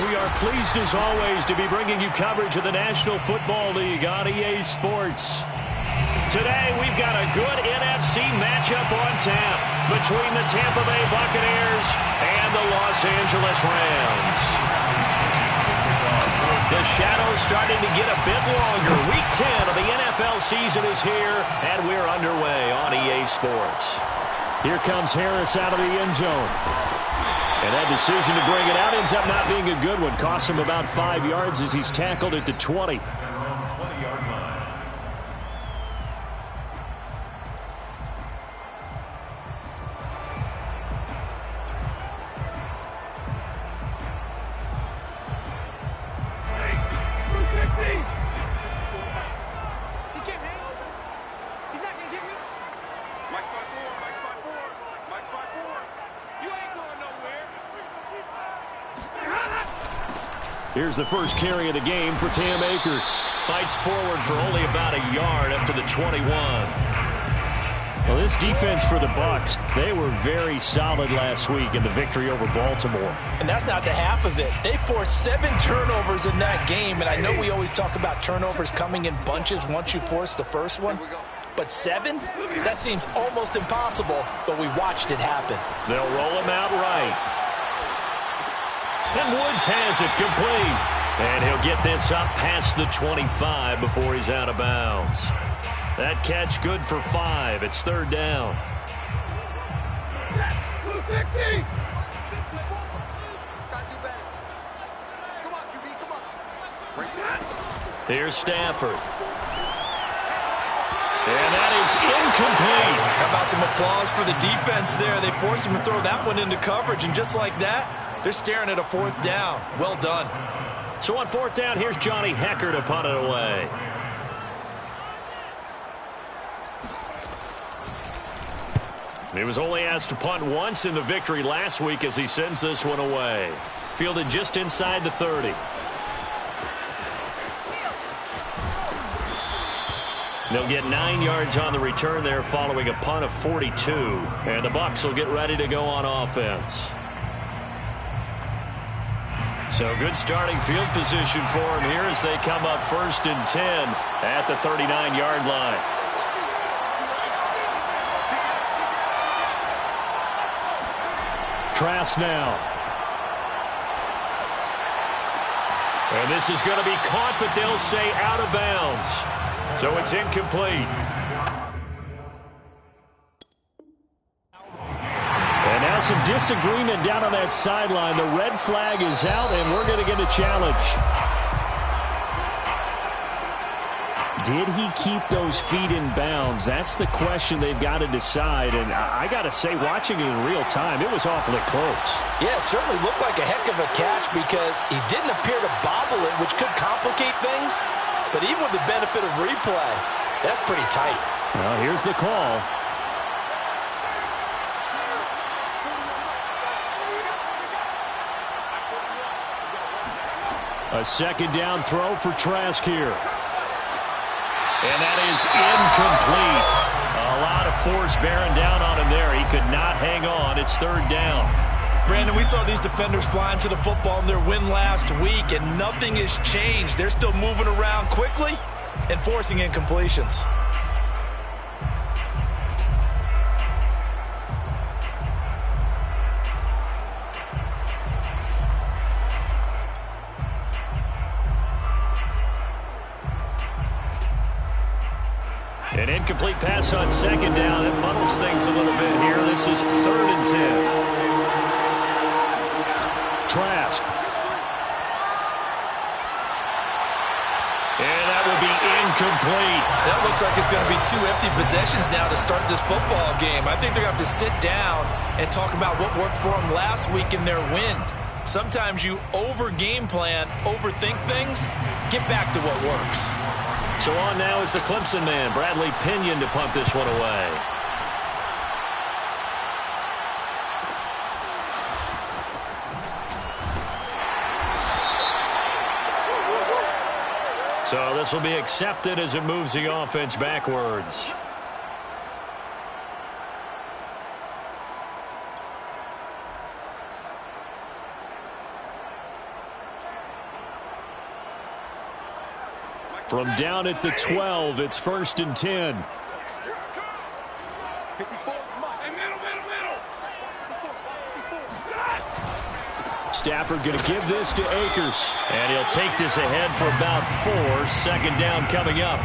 We are pleased as always to be bringing you coverage of the National Football League on EA Sports. Today we've got a good NFC matchup on tap between the Tampa Bay Buccaneers and the Los Angeles Rams. The shadow's starting to get a bit longer. Week 10 of the NFL season is here, and we're underway on EA Sports. Here comes Harris out of the end zone. And that decision to bring it out ends up not being a good one. Costs him about 5 yards as he's tackled at the 20. Here's the first carry of the game for Cam Akers. Fights forward for only about a yard up to the 21. Well, this defense for the Bucs, they were very solid last week in the victory over Baltimore. And that's not the half of it. They forced 7 turnovers in that game, and I know we always talk about turnovers coming in bunches once you force the first one. But 7? That seems almost impossible, but we watched it happen. They'll roll him out right. And Woods has it complete. And he'll get this up past the 25 before he's out of bounds. That catch good for 5. It's third down. Here's Stafford. And that is incomplete. How about some applause for the defense there? They forced him to throw that one into coverage, and just like that, they're staring at a fourth down. Well done. So on fourth down, here's Johnny Hecker to punt it away. He was only asked to punt once in the victory last week as he sends this one away. Fielded just inside the 30. They'll get 9 yards on the return there following a punt of 42. And the Bucs will get ready to go on offense. So good starting field position for him here as they come up 1st and 10 at the 39-yard line. Trask now. And this is going to be caught, but they'll say out of bounds. So it's incomplete. And now some disagreement down on that sideline. The red flag is out, and we're going to get a challenge. Did he keep those feet in bounds? That's the question they've got to decide. And I got to say, watching it in real time, it was awfully close. Yeah, it certainly looked like a heck of a catch because he didn't appear to bobble it, which could complicate things. But even with the benefit of replay, that's pretty tight. Well, here's the call. A second down throw for Trask here. And that is incomplete. A lot of force bearing down on him there. He could not hang on. It's third down. Brandon, we saw these defenders flying to the football in their win last week, and nothing has changed. They're still moving around quickly and forcing incompletions. An incomplete pass on second down. That muddles things a little bit here. This is 3rd and 10. Trask. And that will be incomplete. That looks like it's going to be 2 empty possessions now to start this football game. I think they're going to have to sit down and talk about what worked for them last week in their win. Sometimes you over-game plan, overthink things, get back to what works. So on now is the Clemson man, Bradley Pinion, to punt this one away. So this will be accepted as it moves the offense backwards. From down at the 12, it's 1st and 10. Stafford going to give this to Akers. And he'll take this ahead for about 4. 2nd down coming up.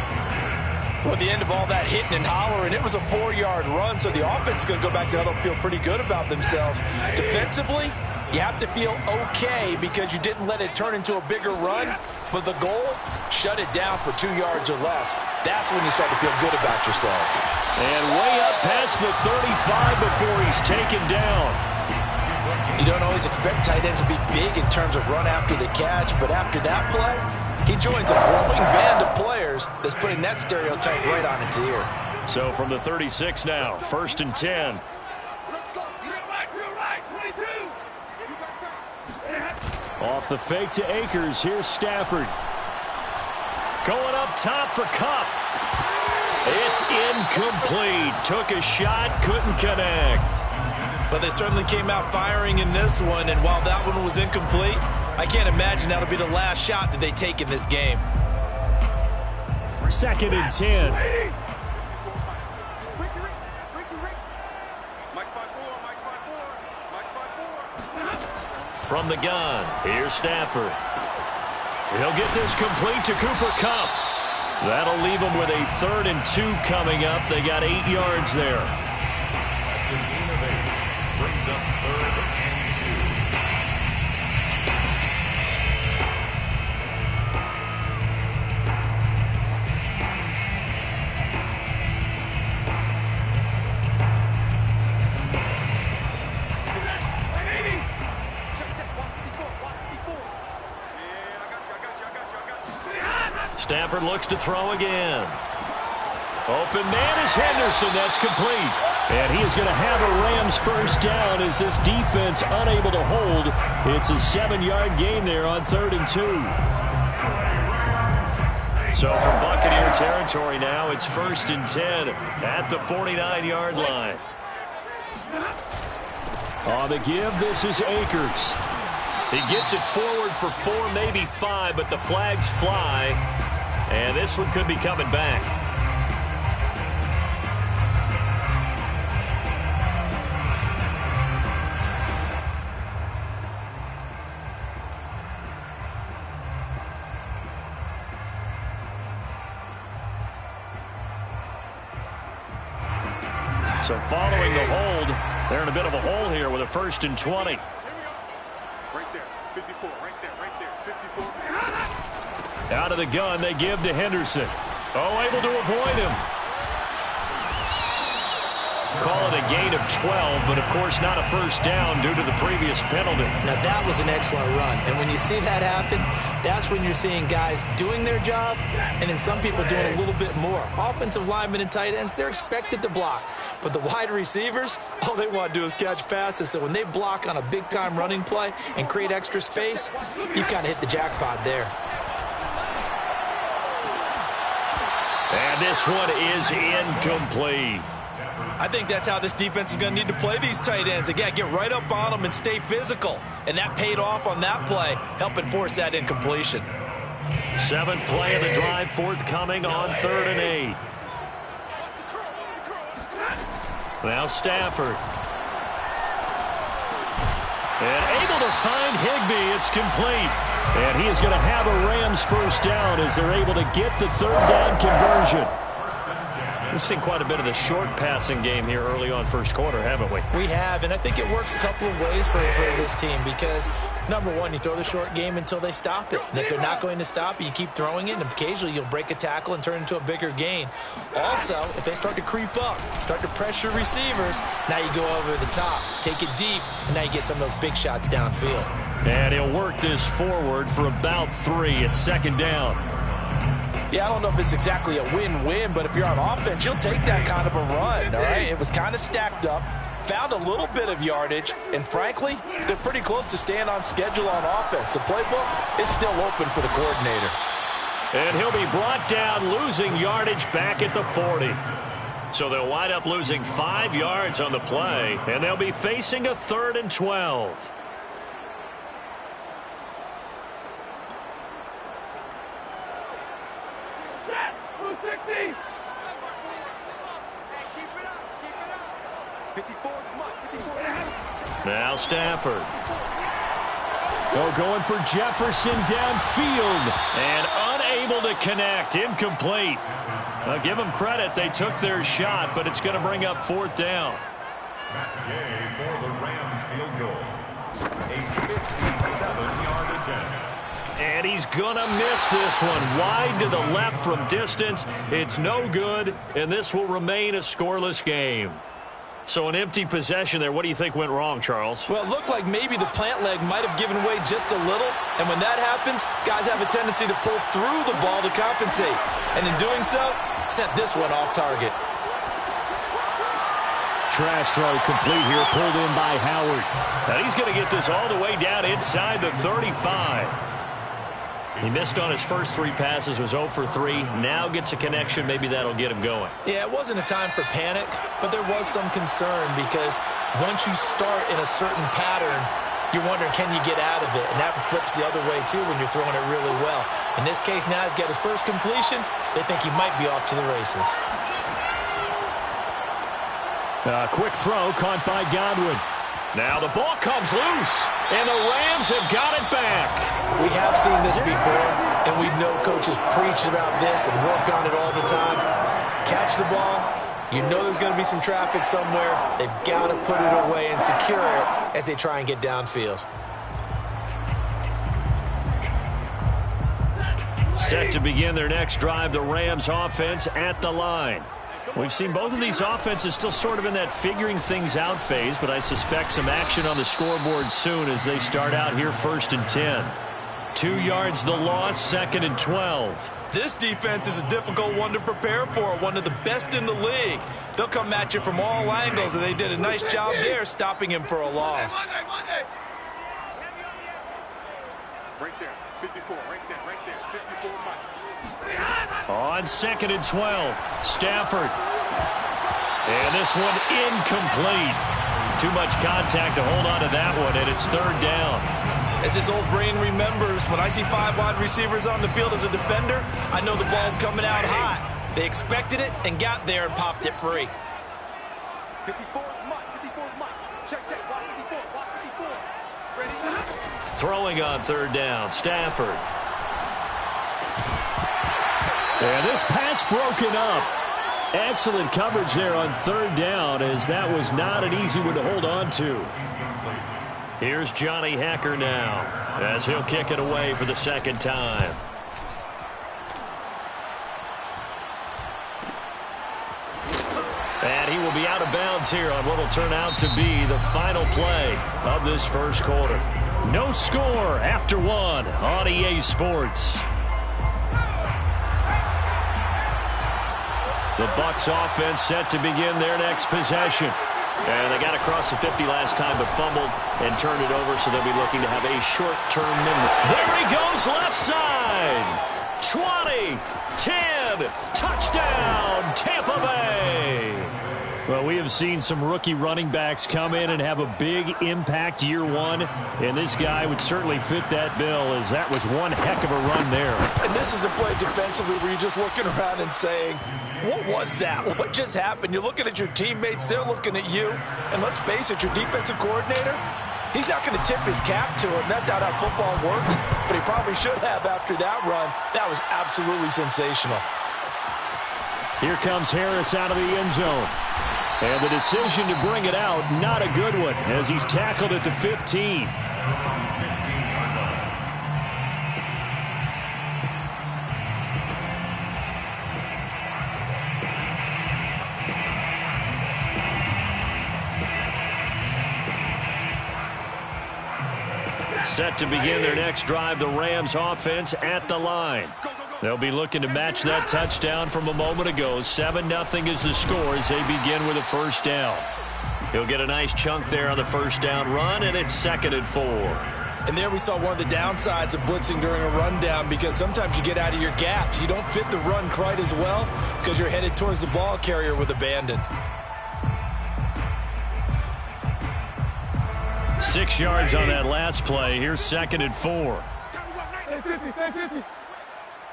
Well, at the end of all that hitting and hollering, it was a 4-yard run, so the offense is going to go back to huddle and feel pretty good about themselves. Defensively, you have to feel okay because you didn't let it turn into a bigger run, but the goal, shut it down for 2 yards or less. That's when you start to feel good about yourselves. And way up past the 35 before he's taken down. You don't always expect tight ends to be big in terms of run after the catch, but after that play, he joins a growing band of players that's putting that stereotype right on its ear. So from the 36 now, 1st and 10. Let's go. Right, 22. Off the fake to Akers. Here's Stafford. Going up top for Kupp. It's incomplete. Took a shot, couldn't connect. But they certainly came out firing in this one, and while that one was incomplete, I can't imagine that'll be the last shot that they take in this game. 2nd and 10. From the gun, here's Stafford. He'll get this complete to Cooper Kupp. That'll leave them with a 3rd and 2 coming up. They got 8 yards there. That's a gain of 8. Brings up 3rd and 2. Stafford looks to throw again. Open man is Henderson. That's complete. And he is going to have a Rams 1st down as this defense unable to hold. It's a 7-yard gain there on 3rd and 2. So from Buccaneer territory now, it's 1st and 10 at the 49-yard line. On the give, this is Akers. He gets it forward for 4, maybe 5, but the flags fly. And this one could be coming back. So following the hold, they're in a bit of a hole here with a 1st and 20. Right there, 54, right there, 54. Out of the gun, they give to Henderson. Oh, able to avoid him. Call it a gain of 12, but of course not a 1st down due to the previous penalty. Now that was an excellent run, and when you see that happen, that's when you're seeing guys doing their job and then some people doing a little bit more. Offensive linemen and tight ends, they're expected to block, but the wide receivers, all they want to do is catch passes. So when they block on a big-time running play and create extra space, you've kind of hit the jackpot there. And this one is incomplete. I think that's how this defense is going to need to play these tight ends. Again, get right up on them and stay physical. And that paid off on that play, helping force that incompletion. 7th play of the drive, forthcoming on 3rd and 8. Now Stafford. And able to find Higbee. It's complete. And he is going to have a Rams 1st down as they're able to get the 3rd down conversion. We've seen quite a bit of the short passing game here early on 1st quarter, haven't we? We have, and I think it works a couple of ways for this team because, number one, you throw the short game until they stop it. And if they're not going to stop it, you keep throwing it, and occasionally you'll break a tackle and turn it into a bigger gain. Also, if they start to creep up, start to pressure receivers, now you go over the top, take it deep, and now you get some of those big shots downfield. And he'll work this forward for about 3 at 2nd down. Yeah, I don't know if it's exactly a win-win, but if you're on offense, you'll take that kind of a run, all right? It was kind of stacked up, found a little bit of yardage, and frankly, they're pretty close to staying on schedule on offense. The playbook is still open for the coordinator. And he'll be brought down, losing yardage back at the 40. So they'll wind up losing 5 yards on the play, and they'll be facing a 3rd and 12. Hey, keep it up. Keep it up. 54 is much. 54. Now Stafford. Going for Jefferson downfield. And unable to connect. Incomplete. I'll give them credit. They took their shot, but it's going to bring up 4th down. Matt Gay for the Rams field goal. A 57-yard attempt. And he's going to miss this one. Wide to the left from distance. It's no good, and this will remain a scoreless game. So an empty possession there. What do you think went wrong, Charles? Well, it looked like maybe the plant leg might have given way just a little. And when that happens, guys have a tendency to pull through the ball to compensate. And in doing so, sent this one off target. Trash throw complete here, pulled in by Howard. Now he's going to get this all the way down inside the 35. He missed on his first 3 passes, was 0 for 3. Now gets a connection. Maybe that'll get him going. Yeah, it wasn't a time for panic, but there was some concern because once you start in a certain pattern, you're wondering, can you get out of it? And that flips the other way, too, when you're throwing it really well. In this case, now he's got his first completion. They think he might be off to the races. Quick throw caught by Godwin. Now the ball comes loose, and the Rams have got it back. We have seen this before, and we know coaches preach about this and work on it all the time. Catch the ball. You know there's going to be some traffic somewhere. They've got to put it away and secure it as they try and get downfield. Set to begin their next drive, the Rams offense at the line. We've seen both of these offenses still sort of in that figuring things out phase, but I suspect some action on the scoreboard soon as they start out here 1st and 10. 2 yards the loss, 2nd and 12. This defense is a difficult one to prepare for, one of the best in the league. They'll come at you from all angles, and they did a nice job there stopping him for a loss. Right there. 54. Right there. 54 Mike. On 2nd and 12, Stafford. And this one incomplete. Too much contact to hold on to that one, and it's 3rd down. As his old brain remembers, when I see 5 wide receivers on the field as a defender, I know the ball's coming out hot. They expected it and got there and popped it free. 54 is Mike. 54 is Mike. Check. Watch 54. Watch 54. Ready? Throwing on 3rd down, Stafford. And this pass broken up. Excellent coverage there on 3rd down, as that was not an easy one to hold on to. Here's Johnny Hacker now, as he'll kick it away for the 2nd time. And he will be out of bounds here on what will turn out to be the final play of this 1st quarter. No score after 1 on EA Sports. The Bucs offense set to begin their next possession. And they got across the 50 last time, but fumbled and turned it over, so they'll be looking to have a short-term memory. There he goes, left side. 20, 10, touchdown, Tampa Bay. Well, we have seen some rookie running backs come in and have a big impact year 1, and this guy would certainly fit that bill, as that was one heck of a run there. And this is a play defensively where you're just looking around and saying, what was that? What just happened? You're looking at your teammates, they're looking at you, and let's face it, your defensive coordinator, he's not going to tip his cap to him. That's not how football works, but he probably should have after that run. That was absolutely sensational. Here comes Harris out of the end zone. And the decision to bring it out, not a good one, as he's tackled at the 15. Set to begin their next drive, the Rams offense at the line. They'll be looking to match that touchdown from a moment ago. 7-0 is the score as they begin with a 1st down. He'll get a nice chunk there on the 1st down run, and it's 2nd and 4. And there we saw one of the downsides of blitzing during a rundown, because sometimes you get out of your gaps. You don't fit the run quite as well because you're headed towards the ball carrier with abandon. 6 yards on that last play. Here's 2nd and 4. Stay 50.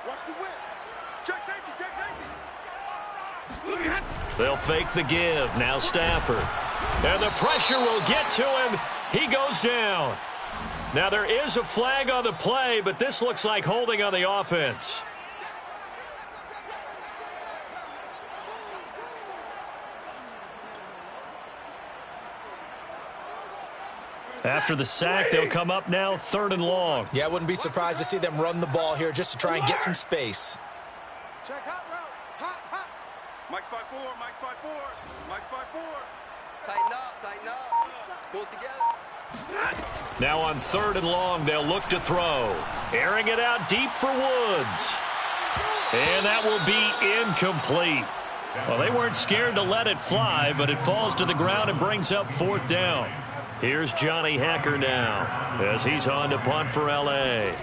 Watch the whip. Check safety, check safety. They'll fake the give. Now Stafford. And the pressure will get to him. He goes down. Now there is a flag on the play, but this looks like holding on the offense. After the sack, they'll come up now 3rd and long. Yeah, I wouldn't be surprised to see them run the ball here just to try and get some space. Check hot route. Hot. Mike's 5-4, Mike's 5-4, Mike's 5-4. Tighten up. Pull it together. Now on 3rd and long, they'll look to throw. Airing it out deep for Woods. And that will be incomplete. Well, they weren't scared to let it fly, but it falls to the ground and brings up 4th down. Here's Johnny Hacker now as he's on to punt for L.A.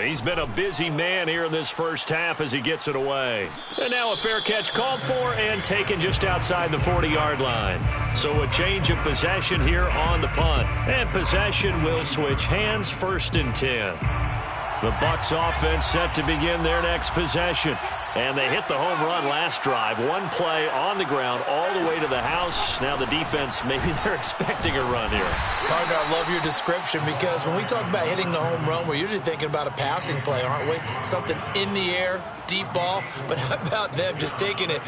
He's been a busy man here in this first half as he gets it away. And now a fair catch called for and taken just outside the 40-yard line. So a change of possession here on the punt. And possession will switch hands, 1st and 10. The Bucs offense set to begin their next possession. And they hit the home run last drive. One play on the ground all the way to the house. Now the defense, maybe they're expecting a run here. Partner, I love your description because when we talk about hitting the home run, we're usually thinking about a passing play, aren't we? Something in the air, deep ball. But how about them just taking it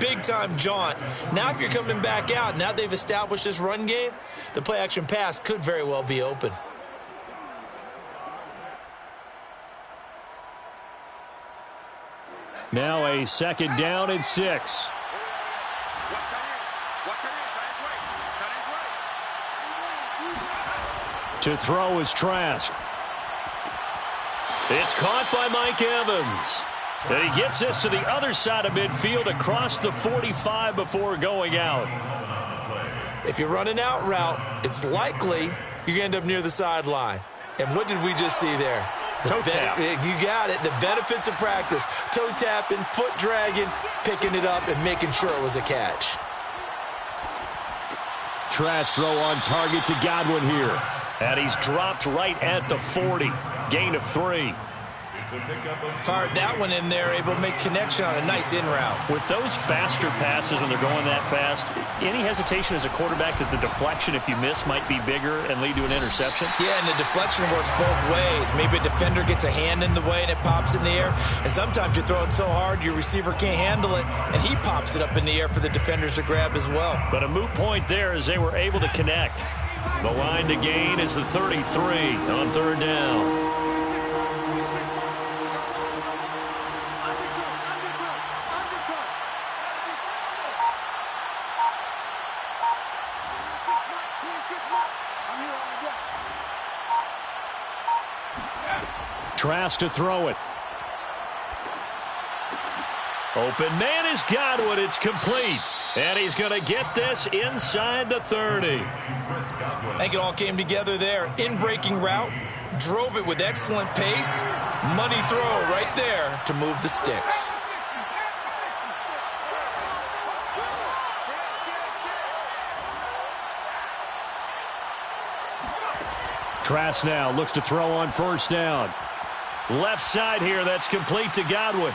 big-time jaunt? Now if you're coming back out, now they've established this run game, the play-action pass could very well be open. Now a 2nd down and 6. To throw is Trask. It's caught by Mike Evans. And he gets this to the other side of midfield across the 45 before going out. If you're running out route, it's likely you're going to end up near the sideline. And what did we just see there? Toe tap. You got it. The benefits of practice. Toe tapping, foot dragging, picking it up, and making sure it was a catch. Trask throw on target to Godwin here. And he's dropped right at the 40. Gain of 3. Fired that one in there, able to make connection on a nice in route. With those faster passes when they're going that fast, any hesitation as a quarterback that the deflection, if you miss, might be bigger and lead to an interception? Yeah, and the deflection works both ways. Maybe a defender gets a hand in the way and it pops in the air. And sometimes you throw it so hard your receiver can't handle it, and he pops it up in the air for the defenders to grab as well. But a moot point there as they were able to connect. The line to gain is the 33 on 3rd down. Trask to throw it. Open man is Godwin. It's complete. And he's going to get this inside the 30. I think it all came together there. In-breaking route. Drove it with excellent pace. Money throw right there to move the sticks. Trask now looks to throw on 1st down. Left side here, that's complete to Godwin.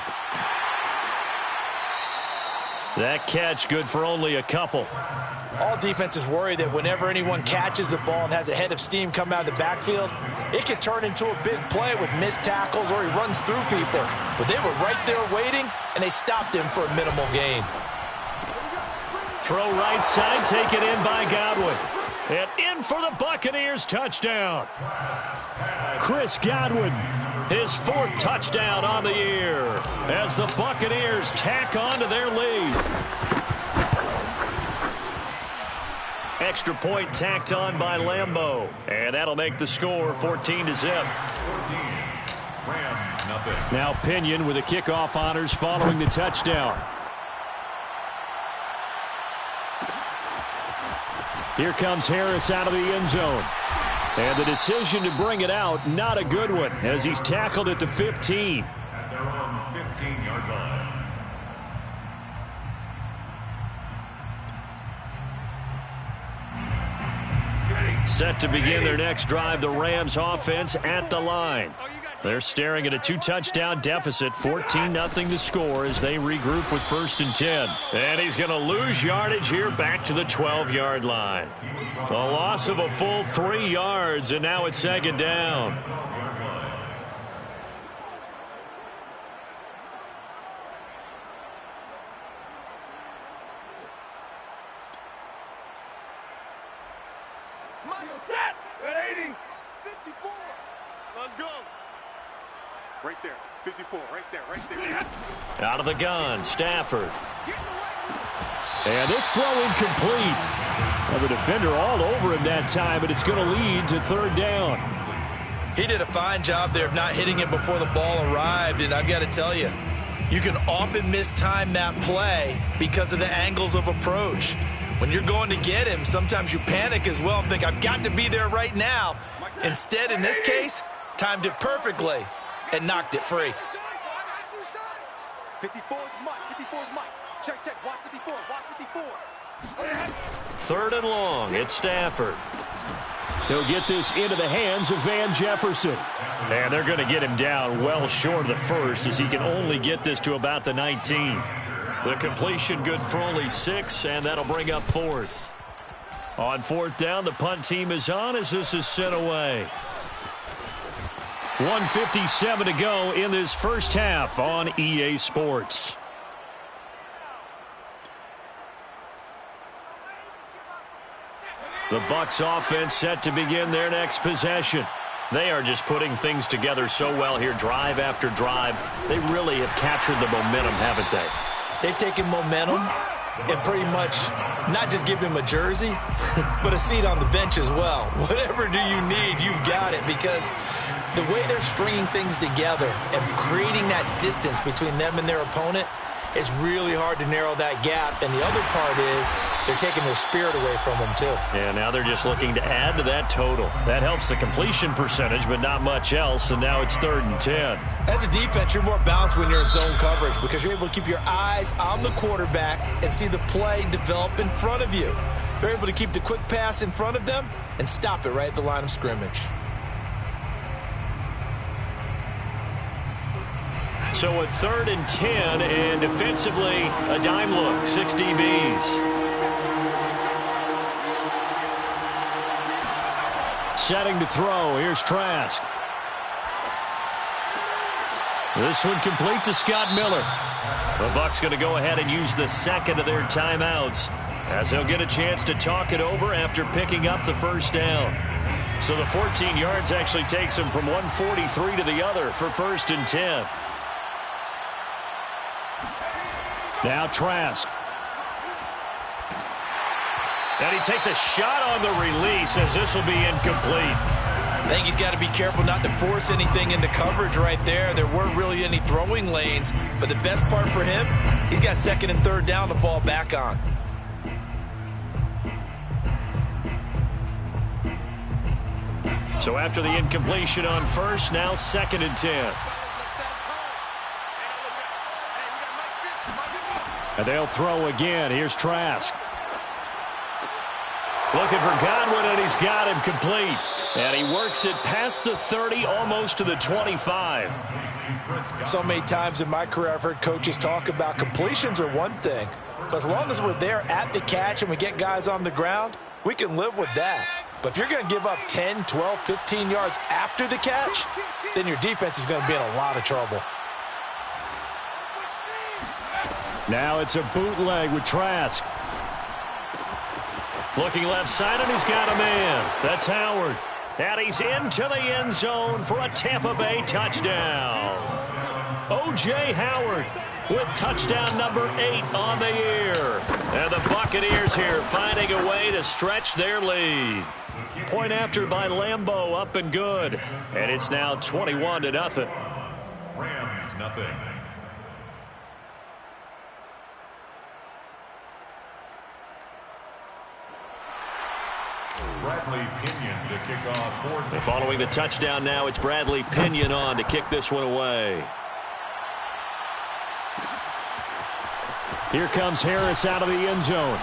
That catch good for only a couple. All defenses worry that whenever anyone catches the ball and has a head of steam come out of the backfield, it can turn into a big play with missed tackles or he runs through people. But they were right there waiting, and they stopped him for a minimal gain. Throw right side, taken in by Godwin. And in for the Buccaneers touchdown. Chris Godwin, his 4th touchdown on the year as the Buccaneers tack on to their lead. Extra point tacked on by Lambeau. And that'll make the score 14-0. 14. Rams, nothing. Now Pinion with the kickoff honors following the touchdown. Here comes Harris out of the end zone. And the decision to bring it out, not a good one, as he's tackled at the 15. At their own 15-yard line. Set to begin their next drive, the Rams offense at the line. They're staring at a 2-touchdown deficit, 14-0 to score as they regroup with 1st and 10. And he's going to lose yardage here back to the 12-yard line. A loss of a full 3 yards, and now it's 2nd down. At 80. 54. Let's go. Right there. 54. Right there. Out of the gun, Stafford. And this throw incomplete. Well, the defender all over him that time, but it's going to lead to 3rd down. He did a fine job there of not hitting him before the ball arrived, and I've got to tell you, you can often mistime that play because of the angles of approach. When you're going to get him, sometimes you panic as well and think, I've got to be there right now. Instead, in this case, timed it perfectly and knocked it free. 54 is Mike. 54 is Mike. Check. Watch 54. Watch 54. 3rd and long. It's Stafford. He'll get this into the hands of Van Jefferson. And they're going to get him down well short of the first as he can only get this to about the 19. The completion good for only 6, and that'll bring up 4th. On 4th down, the punt team is on as this is sent away. 1:57 to go in this first half on EA Sports. The Bucs offense set to begin their next possession. They are just putting things together so well here, drive after drive. They really have captured the momentum, haven't they? They've taken momentum and pretty much not just give him a jersey, but a seat on the bench as well. Whatever do you need, you've got it, because the way they're stringing things together and creating that distance between them and their opponent, it's really hard to narrow that gap. And the other part is they're taking their spirit away from them, too. Yeah, now they're just looking to add to that total. That helps the completion percentage, but not much else, and now it's 3rd and 10. As a defense, you're more balanced when you're in zone coverage because you're able to keep your eyes on the quarterback and see the play develop in front of you. They're able to keep the quick pass in front of them and stop it right at the line of scrimmage. So a 3rd and 10, and defensively, a dime look, 6 DBs. Setting to throw, here's Trask. This one complete to Scott Miller. The Bucs going to go ahead and use the 2nd of their timeouts as they'll get a chance to talk it over after picking up the 1st down. So the 14 yards actually takes them from 143 to the other for 1st and 10. Now Trask. And he takes a shot on the release as this will be incomplete. I think he's got to be careful not to force anything into coverage right there. There weren't really any throwing lanes, but the best part for him, he's got 2nd and 3rd down to fall back on. So after the incompletion on 1st, now 2nd and 10. And they'll throw again. Here's Trask. Looking for Godwin, and he's got him complete. And he works it past the 30, almost to the 25. So many times in my career, I've heard coaches talk about completions are one thing. But as long as we're there at the catch and we get guys on the ground, we can live with that. But if you're going to give up 10, 12, 15 yards after the catch, then your defense is going to be in a lot of trouble. Now it's a bootleg with Trask. Looking left side, and he's got a man. That's Howard. And he's into the end zone for a Tampa Bay touchdown. O.J. Howard with touchdown number 8 on the year. And the Buccaneers here finding a way to stretch their lead. Point after by Lambeau, up and good. And it's now 21-0. Rams, nothing. Bradley Pinion to kick off. And following the touchdown now, it's Bradley Pinion on to kick this one away. Here comes Harris out of the end zone.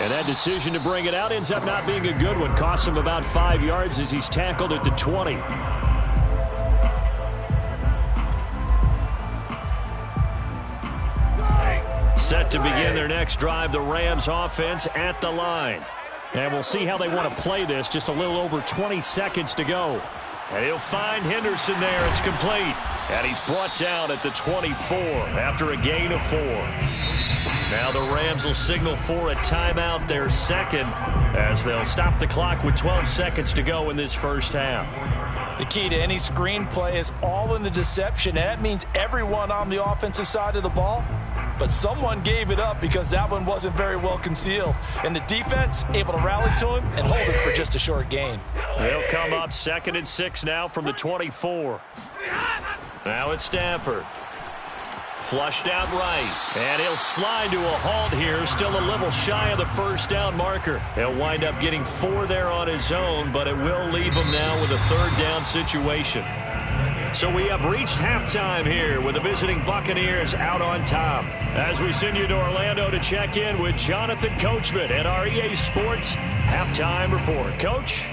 And that decision to bring it out ends up not being a good one. Costs him about 5 yards as he's tackled at the 20. Set to begin their next drive, the Rams offense at the line. And we'll see how they want to play this. Just a little over 20 seconds to go. And he'll find Henderson there. It's complete. And he's brought down at the 24 after a gain of 4. Now the Rams will signal for a timeout, their second, as they'll stop the clock with 12 seconds to go in this first half. The key to any screen play is all in the deception. And that means everyone on the offensive side of the ball. But someone gave it up because that one wasn't very well concealed. And the defense able to rally to him and hold it for just a short gain. They'll come up 2nd and 6 now from the 24. Now it's Stafford. Flushed out right. And he'll slide to a halt here. Still a little shy of the first down marker. He'll wind up getting 4 there on his own, but it will leave him now with a 3rd down situation. So we have reached halftime here with the visiting Buccaneers out on top. As we send you to Orlando to check in with Jonathan Coachman at our EA Sports Halftime Report. Coach?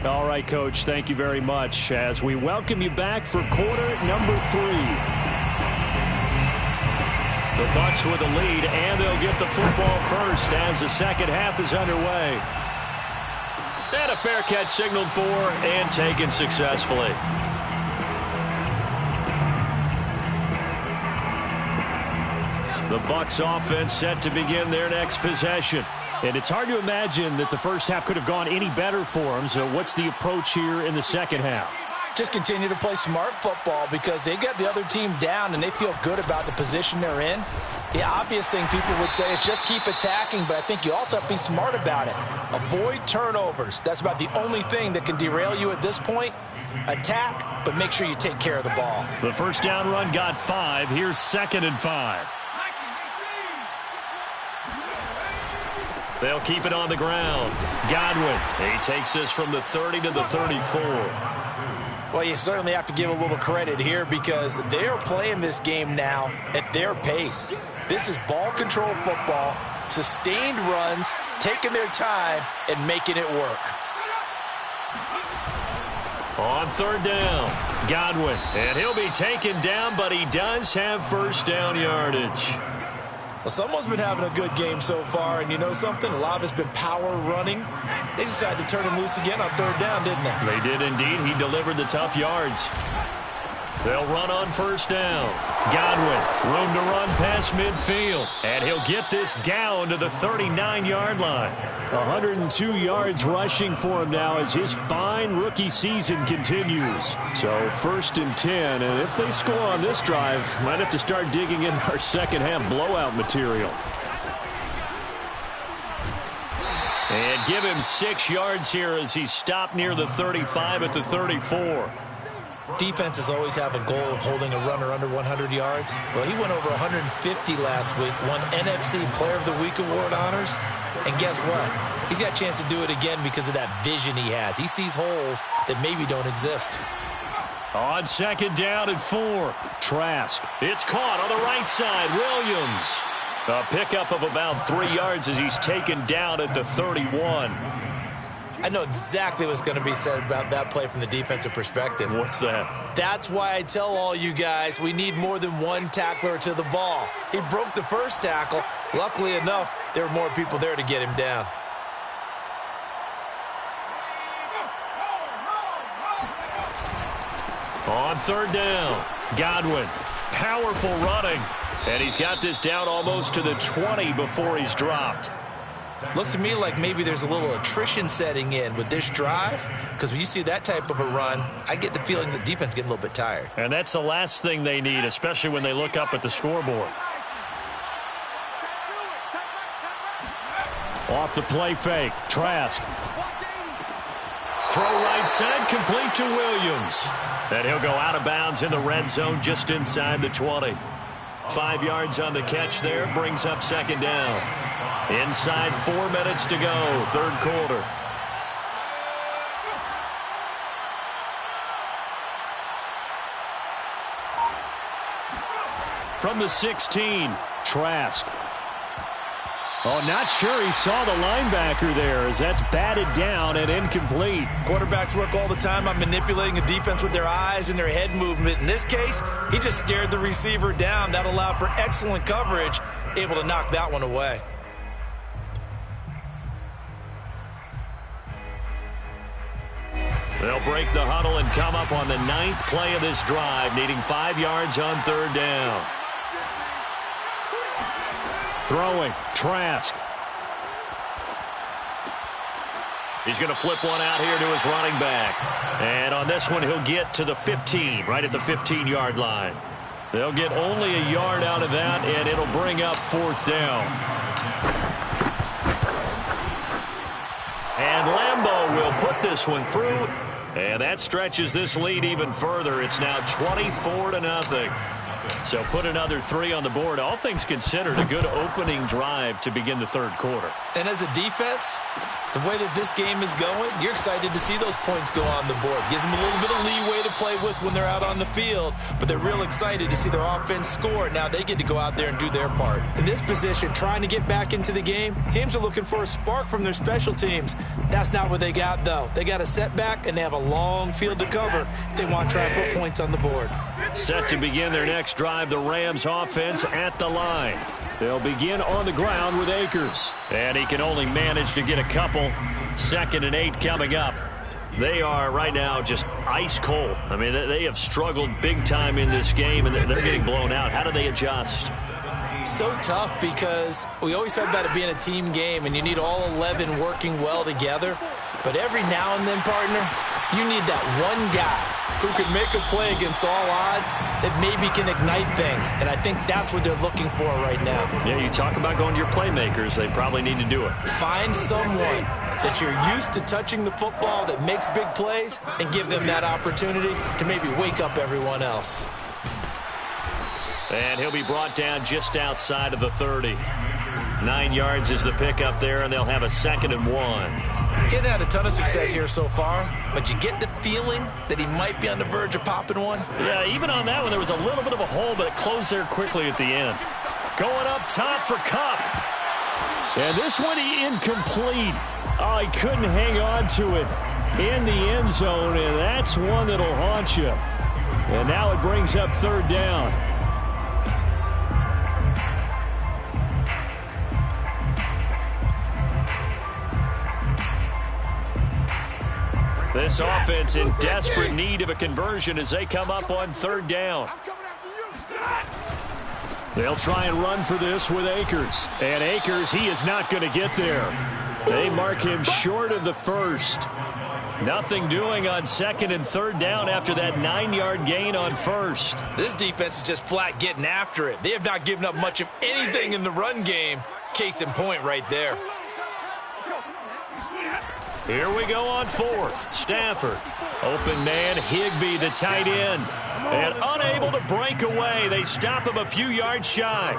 All right, Coach, thank you very much as we welcome you back for quarter number 3. The Bucs with the lead, and they'll get the football first as the second half is underway. And a fair catch signaled for and taken successfully. The Bucs offense set to begin their next possession. And it's hard to imagine that the first half could have gone any better for them. So what's the approach here in the second half? Just continue to play smart football because they got the other team down and they feel good about the position they're in. The obvious thing people would say is just keep attacking, but I think you also have to be smart about it. Avoid turnovers. That's about the only thing that can derail you at this point. Attack, but make sure you take care of the ball. The first down run got 5. Here's 2nd and 5. They'll keep it on the ground. Godwin, he takes this from the 30 to the 34. Well, you certainly have to give a little credit here because they are playing this game now at their pace. This is ball control football, sustained runs, taking their time, and making it work. On 3rd down, Godwin, and he'll be taken down, but he does have first down yardage. Well, someone's been having a good game so far, and you know something? A lot of it's been power running. They decided to turn him loose again on 3rd down, didn't they? They did indeed. He delivered the tough yards. They'll run on first down. Godwin, room to run past midfield. And he'll get this down to the 39-yard line. 102 yards rushing for him now as his fine rookie season continues. So 1st and 10. And if they score on this drive, might have to start digging in our second half blowout material. And give him 6 yards here as he's stopped near the 35 at the 34. Defenses always have a goal of holding a runner under 100 yards. Well, he went over 150 last week, won NFC Player of the Week award honors. And guess what? He's got a chance to do it again because of that vision he has. He sees holes that maybe don't exist. On 2nd down and 4, Trask. It's caught on the right side. Williams. A pickup of about 3 yards as he's taken down at the 31. I know exactly what's going to be said about that play from the defensive perspective. What's that? That's why I tell all you guys we need more than one tackler to the ball. He broke the first tackle. Luckily enough, there were more people there to get him down. On 3rd down, Godwin. Powerful running. And he's got this down almost to the 20 before he's dropped. Looks to me like maybe there's a little attrition setting in with this drive, because when you see that type of a run, I get the feeling the defense getting a little bit tired. And that's the last thing they need, especially when they look up at the scoreboard. Off the play fake, Trask. Throw right side, complete to Williams. And he'll go out of bounds in the red zone just inside the 20. 5 yards on the catch there, brings up 2nd down. Inside 4 minutes to go, third quarter. From the 16, Trask. Oh, not sure he saw the linebacker there as that's batted down and incomplete. Quarterbacks work all the time on manipulating a defense with their eyes and their head movement. In this case, he just stared the receiver down. That allowed for excellent coverage, able to knock that one away. They'll break the huddle and come up on the 9th play of this drive, needing 5 yards on third down. Throwing, Trask. He's going to flip one out here to his running back. And on this one, he'll get to the 15, right at the 15-yard line. They'll get only a yard out of that, and it'll bring up 4th down. And Lambeau will put this one through, and that stretches this lead even further. It's now 24-0. So put another 3 on the board. All things considered, a good opening drive to begin the third quarter. And as a defense, the way that this game is going, you're excited to see those points go on the board. Gives them a little bit of leeway to play with when they're out on the field, but they're real excited to see their offense score. Now they get to go out there and do their part. In this position, trying to get back into the game, teams are looking for a spark from their special teams. That's not what they got, though. They got a setback, and they have a long field to cover if they want to try and put points on the board. Set to begin their next drive, the Rams offense at the line. They'll begin on the ground with Akers. And he can only manage to get a couple. 2nd and 8 coming up. They are right now just ice cold. I mean, they have struggled big time in this game, and they're getting blown out. How do they adjust? So tough because we always talk about it being a team game, and you need all 11 working well together. But every now and then, partner, you need that one guy who can make a play against all odds that maybe can ignite things. And I think that's what they're looking for right now. Yeah, you talk about going to your playmakers. They probably need to do it. Find someone that you're used to touching the football that makes big plays and give them that opportunity to maybe wake up everyone else. And he'll be brought down just outside of the 30. 9 yards is the pickup there, and they'll have a 2nd and 1. Getting had a ton of success here so far, but you get the feeling that he might be on the verge of popping one. Yeah, even on that one, there was a little bit of a hole, but it closed there quickly at the end. Going up top for Kupp. And this one incomplete. Oh, he couldn't hang on to it in the end zone, and that's one that'll haunt you. And now it brings up 3rd down. This offense in desperate need of a conversion as they come up on 3rd down. They'll try and run for this with Akers. And Akers, he is not going to get there. They mark him short of the 1st. Nothing doing on 2nd and 3rd down after that 9-yard gain on 1st. This defense is just flat getting after it. They have not given up much of anything in the run game. Case in point right there. Here we go on 4th. Stafford. Open man, Higbee, the tight end. And unable to break away. They stop him a few yards shy.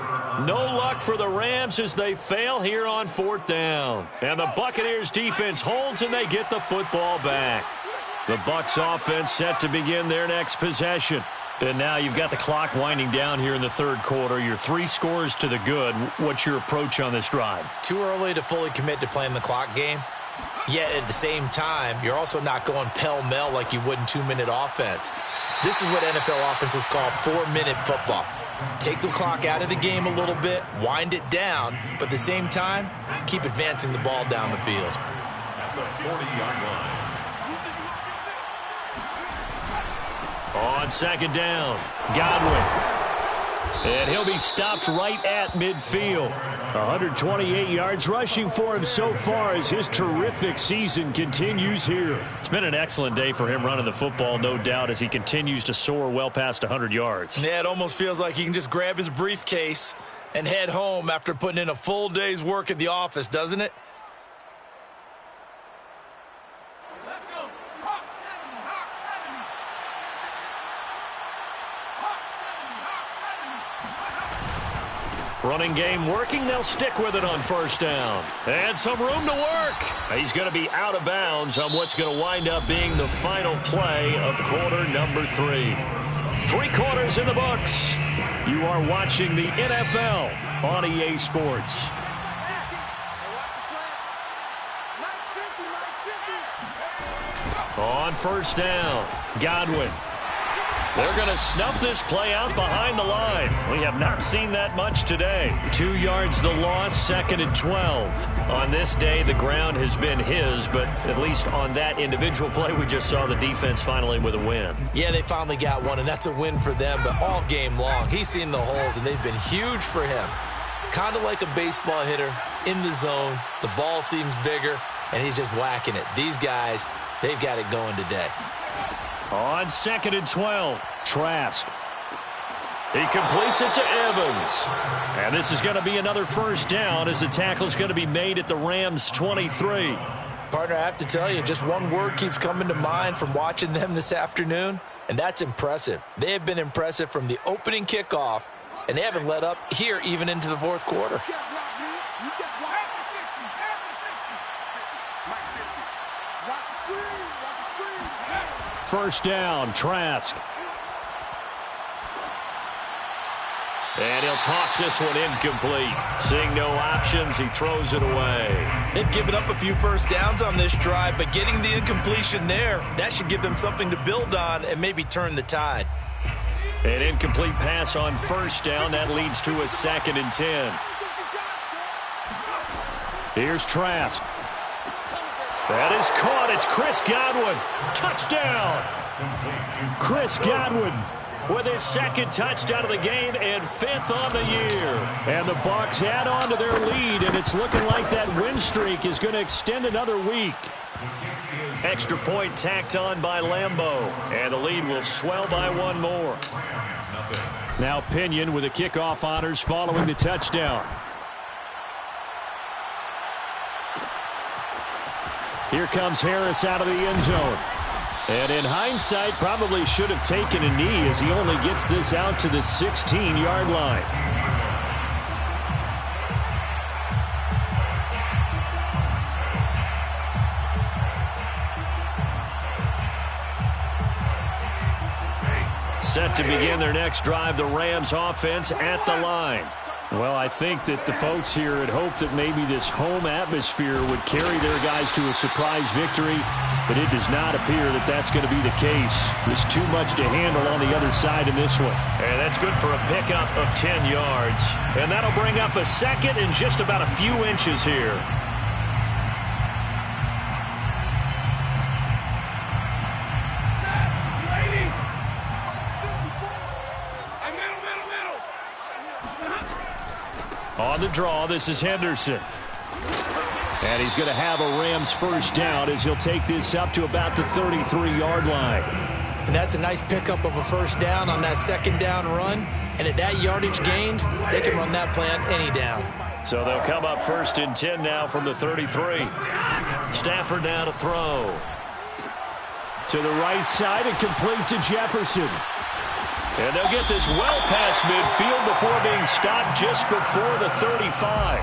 No luck for the Rams as they fail here on 4th down. And the Buccaneers defense holds, and they get the football back. The Bucs offense set to begin their next possession. And now you've got the clock winding down here in the 3rd quarter. You're 3 scores to the good. What's your approach on this drive? Too early to fully commit to playing the clock game. Yet at the same time, you're also not going pell-mell like you would in 2-minute offense. This is what NFL offenses call 4-minute football. Take the clock out of the game a little bit, wind it down, but at the same time, keep advancing the ball down the field. At the 40-yard line. On 2nd down, Godwin. And he'll be stopped right at midfield. 128 yards rushing for him so far as his terrific season continues here. It's been an excellent day for him running the football, no doubt, as he continues to soar well past 100 yards. Yeah, it almost feels like he can just grab his briefcase and head home after putting in a full day's work at the office, doesn't it? Running game working. They'll stick with it on first down. And some room to work. He's going to be out of bounds on what's going to wind up being the final play of quarter number 3. 3 quarters in the books. You are watching the NFL on EA Sports. On first down, Godwin. They're going to snuff this play out behind the line. We have not seen that much today. 2 yards the loss, 2nd and 12. On this day, the ground has been his, but at least on that individual play, we just saw the defense finally with a win. Yeah, they finally got one, and that's a win for them, but all game long, he's seen the holes, and they've been huge for him. Kind of like a baseball hitter in the zone. The ball seems bigger, and he's just whacking it. These guys, they've got it going today. On 2nd and 12, Trask. He completes it to Evans. And this is going to be another first down as the tackle is going to be made at the Rams' 23. Partner, I have to tell you, just one word keeps coming to mind from watching them this afternoon, and that's impressive. They have been impressive from the opening kickoff, and they haven't let up here even into the 4th quarter. First down, Trask. And he'll toss this one incomplete. Seeing no options, he throws it away. They've given up a few first downs on this drive, but getting the incompletion there, that should give them something to build on and maybe turn the tide. An incomplete pass on first down. That leads to a 2nd and 10. Here's Trask. That is caught. It's Chris Godwin. Touchdown. Chris Godwin with his 2nd touchdown of the game and 5th on the year. And the Bucs add on to their lead, and it's looking like that win streak is going to extend another week. Extra point tacked on by Lambeau, and the lead will swell by 1 more. Now Pinion with the kickoff honors following the touchdown. Here comes Harris out of the end zone. And in hindsight, probably should have taken a knee as he only gets this out to the 16-yard line. Set to begin their next drive, the Rams offense at the line. Well, I think that the folks here had hoped that maybe this home atmosphere would carry their guys to a surprise victory, but it does not appear that that's going to be the case. There's too much to handle on the other side in this one. And that's good for a pickup of 10 yards. And that'll bring up a 2nd and just about a few inches here. On the draw, this is Henderson. And he's going to have a Rams first down as he'll take this up to about the 33-yard line. And that's a nice pickup of a first down on that 2nd down run. And at that yardage gained, they can run that play on any down. So they'll come up 1st and 10 now from the 33. Stafford now to throw. To the right side and complete to Jefferson. And they'll get this well past midfield before being stopped just before the 35.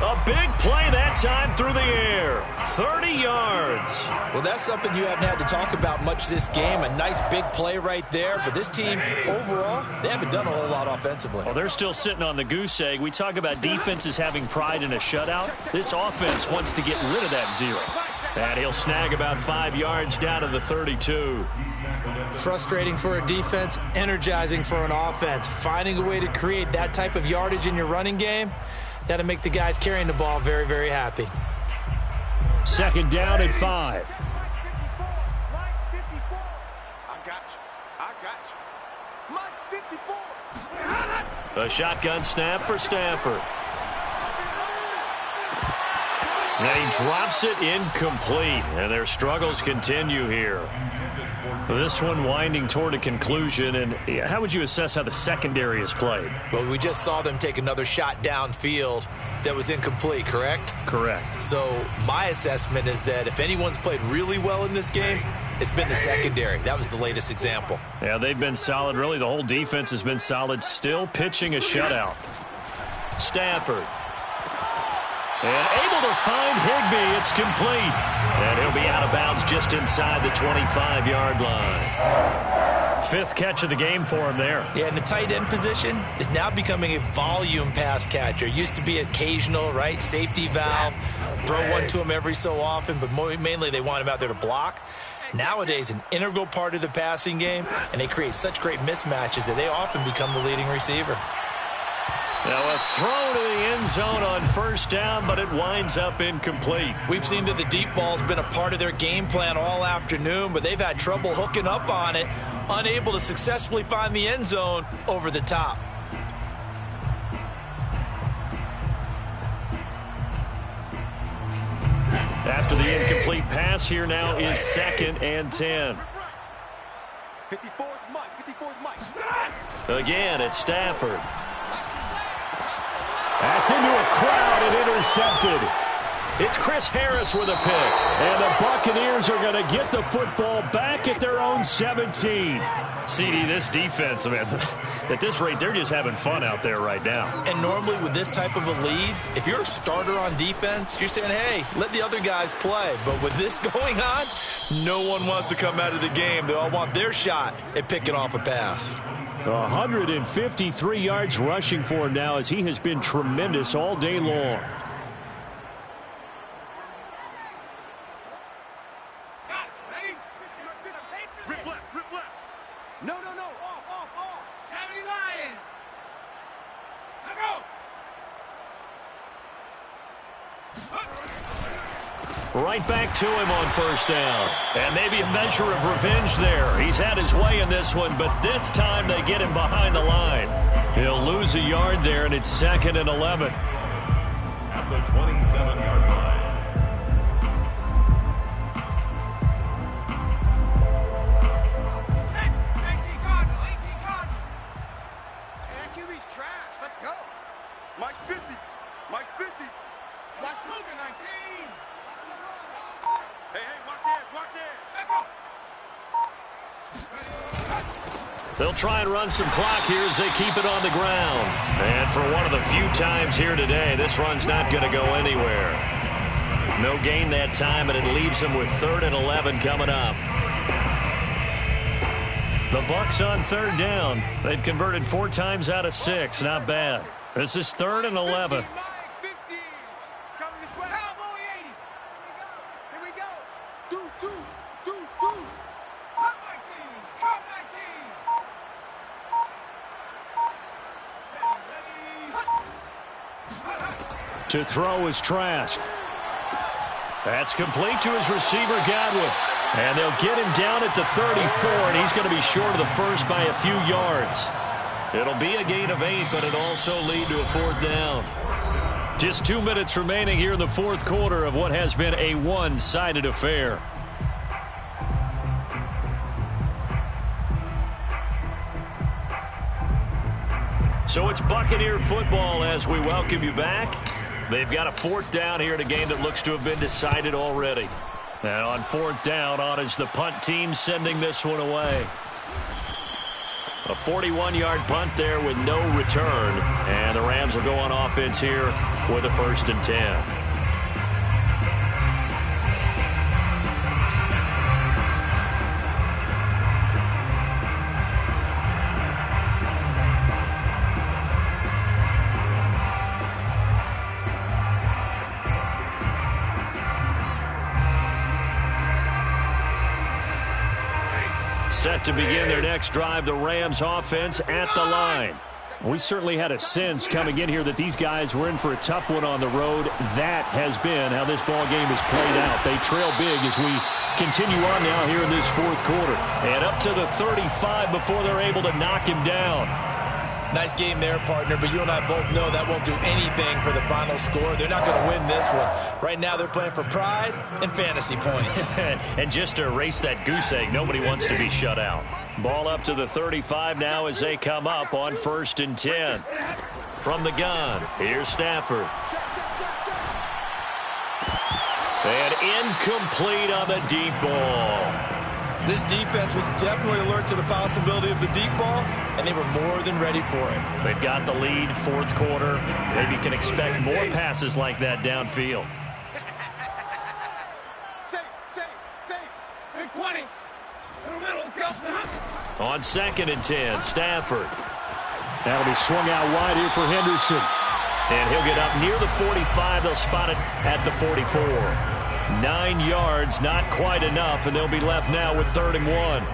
A big play that time through the air. 30 yards. Well, that's something you haven't had to talk about much this game. A nice big play right there. But this team, overall, they haven't done a whole lot offensively. Well, they're still sitting on the goose egg. We talk about defenses having pride in a shutout. This offense wants to get rid of that 0. And he'll snag about 5 yards down to the 32. Frustrating for a defense, energizing for an offense. Finding a way to create that type of yardage in your running game, that'll make the guys carrying the ball very, very happy. 2nd down and 5. I got you. Mike 54. A shotgun snap for Stafford. And he drops it incomplete, and their struggles continue here. This one winding toward a conclusion, and how would you assess how the secondary has played? Well, we just saw them take another shot downfield that was incomplete, correct? Correct. So my assessment is that if anyone's played really well in this game, it's been the secondary. That was the latest example. Yeah, they've been solid. Really, the whole defense has been solid, still pitching a shutout. Stafford. And able to find Higbee. It's complete. And he'll be out of bounds just inside the 25-yard line. Fifth catch of the game for him there. Yeah, and the tight end position is now becoming a volume pass catcher. Used to be occasional, right? Safety valve. Throw one to him every so often, but mainly they want him out there to block. Nowadays, an integral part of the passing game, and they create such great mismatches that they often become the leading receiver. Now a throw to the end zone on first down, but it winds up incomplete. We've seen that the deep ball's been a part of their game plan all afternoon, but they've had trouble hooking up on it, unable to successfully find the end zone over the top. After the incomplete pass, here now is 2nd and 10. 54's Mike. 54's Mike. Again, it's Stafford. That's into a crowd and intercepted. It's Chris Harris with a pick. And the Buccaneers are going to get the football back at their own 17. CD, this defense, man, at this rate, they're just having fun out there right now. And normally with this type of a lead, if you're a starter on defense, you're saying, hey, let the other guys play. But with this going on, no one wants to come out of the game. They all want their shot at picking off a pass. 153 yards rushing for him now as he has been tremendous all day long. Right back to him on first down. And maybe a measure of revenge there. He's had his way in this one, but this time they get him behind the line. He'll lose a yard there, and it's 2nd and 11. At the 27-yard line. QB's trash. Let's go. Mike's 50. Mike's 50. Mike's moving 19. Hey, watch this, watch this. They'll try and run some clock here as they keep it on the ground. And for one of the few times here today, this run's not going to go anywhere. No gain that time, and it leaves them with 3rd and 11 coming up. The Bucs on 3rd down. They've converted 4 times out of 6. Not bad. This is 3rd and 11. To throw is Trask. That's complete to his receiver, Godwin. And they'll get him down at the 34, and he's going to be short of the first by a few yards. It'll be a gain of 8, but it'll also lead to a 4th down. Just 2 minutes remaining here in the 4th quarter of what has been a one-sided affair. So it's Buccaneer football as we welcome you back. They've got a 4th down here in a game that looks to have been decided already. And on 4th down, on is the punt team sending this one away. A 41-yard punt there with no return. And the Rams will go on offense here with a 1st and 10. Set to begin their next drive, the Rams offense at the line. We certainly had a sense coming in here that these guys were in for a tough one on the road. That has been how this ball game has played out. They trail big as we continue on now here in this 4th quarter. And up to the 35 before they're able to knock him down. Nice game there, partner, but you and I both know that won't do anything for the final score. They're not going to win this one. Right now they're playing for pride and fantasy points. And just to erase that goose egg, nobody wants to be shut out. Ball up to the 35 now as they come up on 1st and 10. From the gun, here's Stafford. And incomplete on the deep ball. This defense was definitely alert to the possibility of the deep ball, and they were more than ready for it. They've got the lead, fourth quarter. Maybe you can expect more passes like that downfield. Big 20. On 2nd and 10, Stafford. That'll be swung out wide here for Henderson. And he'll get up near the 45. They'll spot it at the 44. 9 yards, not quite enough, and they'll be left now with 3rd and 1.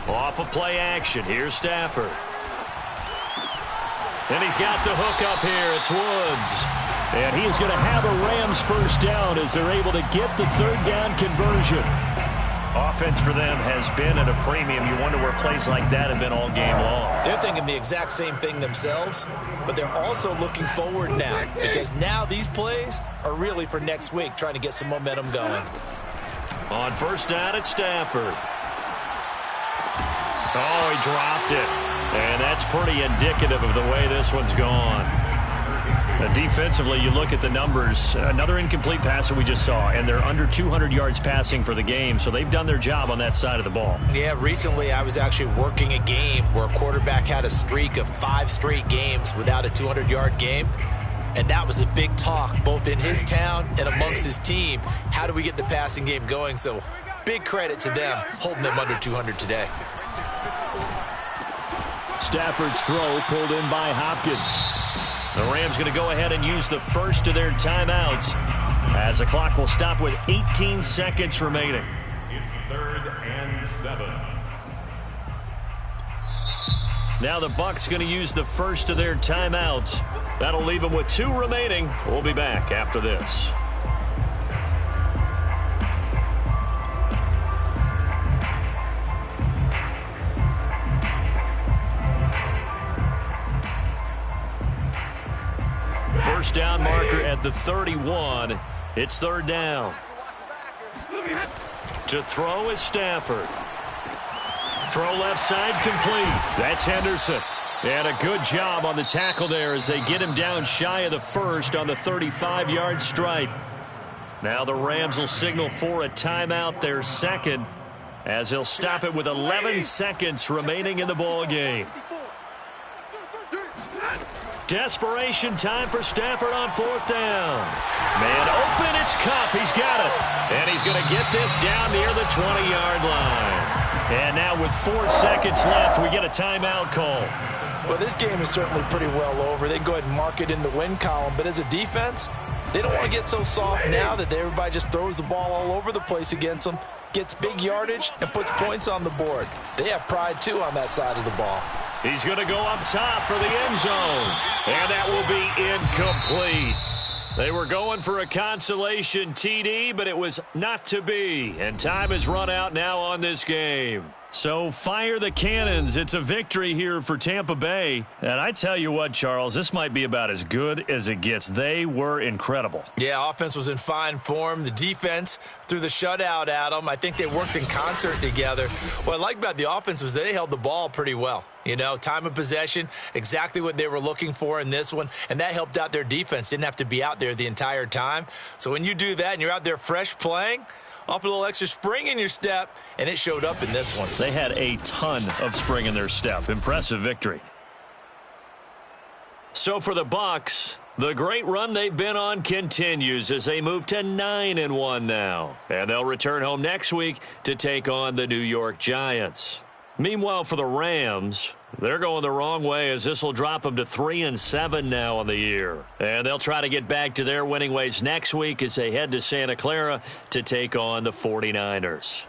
Off of play action, here's Stafford. And he's got the hook up here. It's Woods. And he is going to have a Rams first down as they're able to get the 3rd down conversion. Offense for them has been at a premium. You wonder where plays like that have been all game long. They're thinking the exact same thing themselves, but they're also looking forward now because now these plays are really for next week, trying to get some momentum going. On 1st down, it's Stafford. Oh, he dropped it. And that's pretty indicative of the way this one's gone. Defensively, you look at the numbers. Another incomplete pass that we just saw, and they're under 200 yards passing for the game, so they've done their job on that side of the ball. Yeah, recently I was actually working a game where a quarterback had a streak of 5 straight games without a 200-yard game, and that was a big talk both in his town and amongst his team. How do we get the passing game going? So big credit to them holding them under 200 today. Stafford's throw pulled in by Hopkins. The Rams going to go ahead and use the first of their timeouts as the clock will stop with 18 seconds remaining. It's 3rd and 7. Now the Bucs going to use the first of their timeouts. That'll leave them with 2 remaining. We'll be back after this. First down marker at the 31. It's 3rd down. To throw is Stafford. Throw left side complete. That's Henderson. And a good job on the tackle there as they get him down shy of the 1st on the 35-yard stripe. Now the Rams will signal for a timeout, their 2nd, as they'll stop it with 11 seconds remaining in the ball game. Desperation time for Stafford on 4th down. Man open, it's Kupp. He's got it. And he's going to get this down near the 20-yard line. And now with 4 seconds left, we get a timeout call. Well, this game is certainly pretty well over. They can go ahead and mark it in the win column. But as a defense, they don't want to get so soft now that everybody just throws the ball all over the place against them, gets big yardage, and puts points on the board. They have pride, too, on that side of the ball. He's going to go up top for the end zone. And that will be incomplete. They were going for a consolation TD, but it was not to be. And time has run out now on this game. So fire the cannons. It's a victory here for Tampa Bay. And I tell you what, Charles, this might be about as good as it gets. They were incredible. Yeah, offense was in fine form. The defense threw the shutout at them. I think they worked in concert together. What I like about the offense was they held the ball pretty well. You know, time of possession, exactly what they were looking for in this one, and that helped out their defense. Didn't have to be out there the entire time. So when you do that and you're out there fresh playing, off a little extra spring in your step, and it showed up in this one. They had a ton of spring in their step. Impressive victory. So for the Bucs, the great run they've been on continues as they move to 9-1 now. And they'll return home next week to take on the New York Giants. Meanwhile, for the Rams, they're going the wrong way as this will drop them to 3-7 now on the year. And they'll try to get back to their winning ways next week as they head to Santa Clara to take on the 49ers.